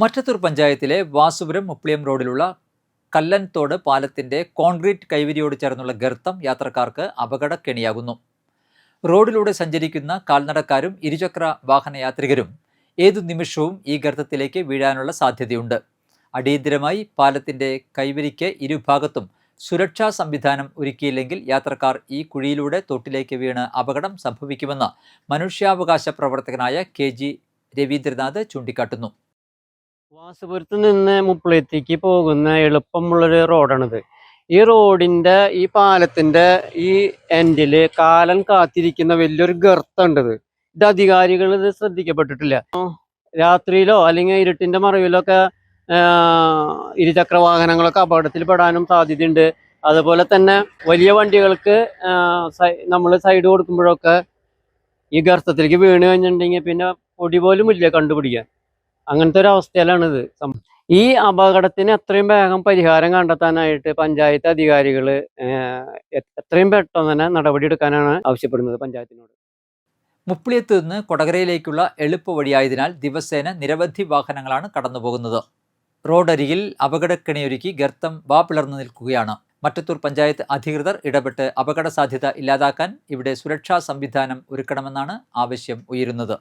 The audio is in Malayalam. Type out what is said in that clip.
മറ്റത്തൂർ പഞ്ചായത്തിലെ വാസുപുരം മുപ്ലിയം റോഡിലുള്ള കല്ലൻതോട് പാലത്തിന്റെ കോൺക്രീറ്റ് കൈവരിയോട് ചേർന്നുള്ള ഗർത്തം യാത്രക്കാർക്ക് അപകടക്കെണിയാകുന്നു. റോഡിലൂടെ സഞ്ചരിക്കുന്ന കാൽനടക്കാരും ഇരുചക്ര വാഹന യാത്രികരും ഏതു നിമിഷവും ഈ ഗർത്തത്തിലേക്ക് വീഴാനുള്ള സാധ്യതയുണ്ട്. അടിയന്തരമായി പാലത്തിന്റെ കൈവരിക്ക് ഇരുഭാഗത്തും സുരക്ഷാ സംവിധാനം ഒരുക്കിയില്ലെങ്കിൽ യാത്രക്കാർ ഈ കുഴിയിലൂടെ തോട്ടിലേക്ക് വീണ് അപകടം സംഭവിക്കുമെന്ന് മനുഷ്യാവകാശ പ്രവർത്തകനായ KG രവീന്ദ്രനാഥ് ചൂണ്ടിക്കാട്ടുന്നു. വാസുപുരത്ത് നിന്ന് മുപ്ലിയത്തേക്ക് പോകുന്ന എളുപ്പമുള്ളൊരു റോഡാണിത്. ഈ റോഡിന്റെ ഈ പാലത്തിന്റെ ഈ എൻഡില് കാലൻ കാത്തിരിക്കുന്ന വലിയൊരു ഗർത്തമുണ്ട്. ഇത് അധികാരികൾ ഇത് ശ്രദ്ധിക്കപ്പെട്ടിട്ടില്ല. രാത്രിയിലോ അല്ലെങ്കിൽ ഇരുട്ടിന്റെ മറവിലോ ഒക്കെ ഇരുചക്ര വാഹനങ്ങളൊക്കെ അപകടത്തിൽ പെടാനും സാധ്യതയുണ്ട്. അതുപോലെ തന്നെ വലിയ വണ്ടികൾക്ക് നമ്മൾ സൈഡ് കൊടുക്കുമ്പോഴൊക്കെ ഈ ഗർത്തത്തിലേക്ക് വീണ് കഴിഞ്ഞിട്ടുണ്ടെങ്കിൽ പിന്നെ പൊടി പോലും ഇല്ല കണ്ടുപിടിക്കാൻ. അങ്ങനത്തെ ഒരു അവസ്ഥയിലാണിത്. ഈ അപകടത്തിന് എത്രയും വേഗം പരിഹാരം കണ്ടെത്താനായിട്ട് പഞ്ചായത്ത് അധികാരികൾ എത്രയും പെട്ടെന്ന് തന്നെ നടപടി എടുക്കാനാണ് ആവശ്യപ്പെടുന്നത് പഞ്ചായത്തിനോട്. മുപ്ലിയത്ത് നിന്ന് കൊടകരയിലേക്കുള്ള എളുപ്പ വഴിയായതിനാൽ ദിവസേന നിരവധി വാഹനങ്ങളാണ് കടന്നുപോകുന്നത്. റോഡരികിൽ അപകടക്കെണിയൊരുക്കി ഗർത്തം പിളർന്നു നിൽക്കുകയാണ്. മറ്റത്തൂർ പഞ്ചായത്ത് അധികൃതർ ഇടപെട്ട് അപകട സാധ്യത ഇല്ലാതാക്കാൻ ഇവിടെ സുരക്ഷാ സംവിധാനം ഒരുക്കണമെന്നാണ് ആവശ്യം ഉയരുന്നത്.